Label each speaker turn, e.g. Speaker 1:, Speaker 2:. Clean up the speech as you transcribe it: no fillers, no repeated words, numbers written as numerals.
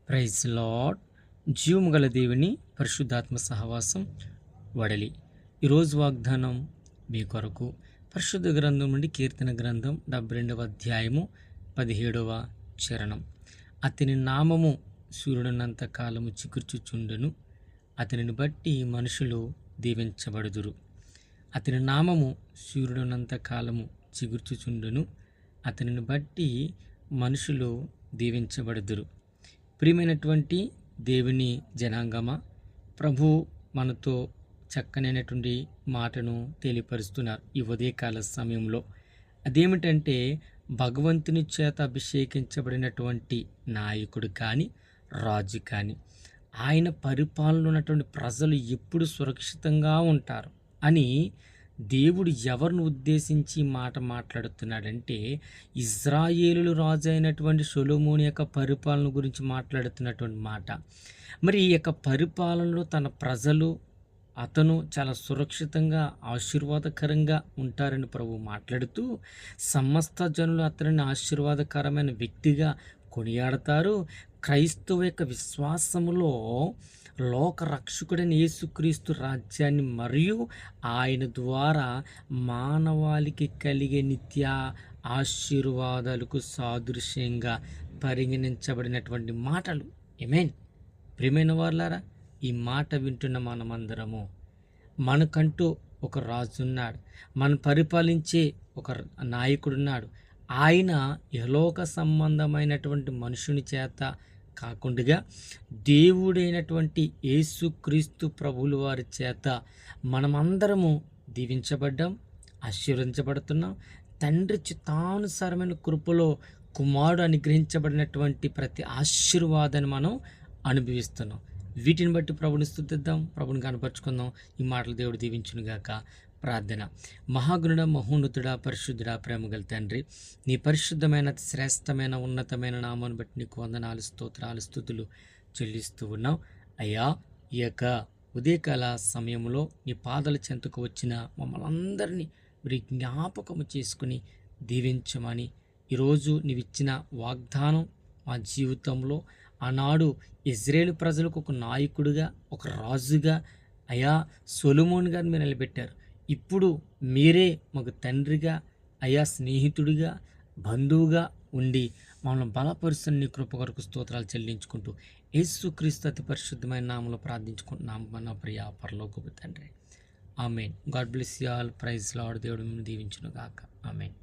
Speaker 1: Praise lord. జీవము గల దేవుని పరిశుద్ధాత్మ సహవాసం వడలి. ఈరోజు వాగ్దానం మీ కొరకు పరిశుద్ధ గ్రంథం నుండి కీర్తన గ్రంథం 72వ అధ్యాయము 17వ చరణం. అతని నామము సూర్యుడున్నంత కాలము చిగుర్చుచుండును, అతనిని బట్టి మనుషులు దీవించబడుదురు. అతని నామము సూర్యుడున్నంత కాలము చిగుర్చుచుండును, అతనిని బట్టి మనుషులు దీవించబడుదురు. ప్రియమైనటువంటి దేవుని జనాంగమా, ప్రభు మనతో చక్కనైనటువంటి మాటను తెలియపరుస్తున్నారు ఈ ఉదయకాల సమయంలో. అదేమిటంటే, భగవంతుని చేత అభిషేకించబడినటువంటి నాయకుడు కానీ, రాజు కానీ, ఆయన పరిపాలన ఉన్నటువంటి ప్రజలు ఎప్పుడు సురక్షితంగా ఉంటారు అని దేవుడు ఎవరిని ఉద్దేశించి మాట మాట్లాడుతున్నాడంటే, ఇజ్రాయేలు రాజు అయినటువంటి సొలొమోను యొక్క పరిపాలన గురించి మాట్లాడుతున్నటువంటి మాట. మరి ఈ యొక్క పరిపాలనలో తన ప్రజలు, అతను చాలా సురక్షితంగా ఆశీర్వాదకరంగా ఉంటారని ప్రభు మాట్లాడుతూ, సమస్త జనులు అతనిని ఆశీర్వాదకరమైన వ్యక్తిగా కొనియాడతారు. క్రైస్తవ యొక్క విశ్వాసములో లోక రక్షకుడైన యేసుక్రీస్తు రాజ్యాన్ని మరియు ఆయన ద్వారా మానవాళికి కలిగే నిత్య ఆశీర్వాదాలకు సాదృశ్యంగా పరిగణించబడినటువంటి మాటలు. ఆమేన్. ప్రియమైన వారులారా, ఈ మాట వింటున్న మనమందరము, మనకంటూ ఒక రాజున్నాడు, మనం పరిపాలించే ఒక నాయకుడున్నాడు. ఆయన యలోక సంబంధమైనటువంటి మనుషుని చేత కాకుండా దేవుడైనటువంటి యేసుక్రీస్తు ప్రభువుల వారి చేత మనమందరము దీవించబడ్డాం, ఆశీర్వదించబడుతున్నాం. తండ్రి చిత్తానుసారమైన కృపలో కుమారుడు అనుగ్రహించబడినటువంటి ప్రతి ఆశీర్వాదాన్ని మనం అనుభవిస్తున్నాం. వీటిని బట్టి ప్రభుని స్తుతిద్దాం, ప్రభుని కనపరుచుకుందాం. ఈ మాటలు దేవుడు దీవించునుగాక. ప్రార్థన. మహాగణుడ, మహోన్నతుడా, పరిశుద్ధుడా, ప్రేమగల తండ్రి, నీ పరిశుద్ధమైన శ్రేష్టమైన ఉన్నతమైన నామాన్ని బట్టి నీకు వందనాలు, స్తోత్రాలు, స్తుతులు చెల్లిస్తూ ఉన్నాం. అయ్యా, ఈ యొక్క ఉదయకాల సమయంలో నీ పాదాల చెంతకు వచ్చిన మమ్మల్ని అందరినీ మీరు జ్ఞాపకము చేసుకుని దీవించమని, ఈరోజు నీవిచ్చిన వాగ్దానం మా జీవితంలో ఆనాడు ఇజ్రాయేలు ప్రజలకు ఒక నాయకుడిగా, ఒక రాజుగా అయ్యా సొలొమోను గారిని మీరు నిలబెట్టారు. ఇప్పుడు మీరే మాకు తండ్రిగా, అయ్యా స్నేహితుడిగా, బంధువుగా ఉండి మమ్మల్ని బలపరుస్తున్న నీ కృప కొరకు స్తోత్రాలు చెల్లించుకుంటూ యేసుక్రీస్తు అతి పరిశుద్ధమైన నామములో ప్రార్థించుకుంటున్నాము మన ప్రియ పరలోకపు తండ్రి. Amen. God bless you all. Praise Lord. దేవుడు మిమ్మల్ని దీవించును గాక. ఆమేన్.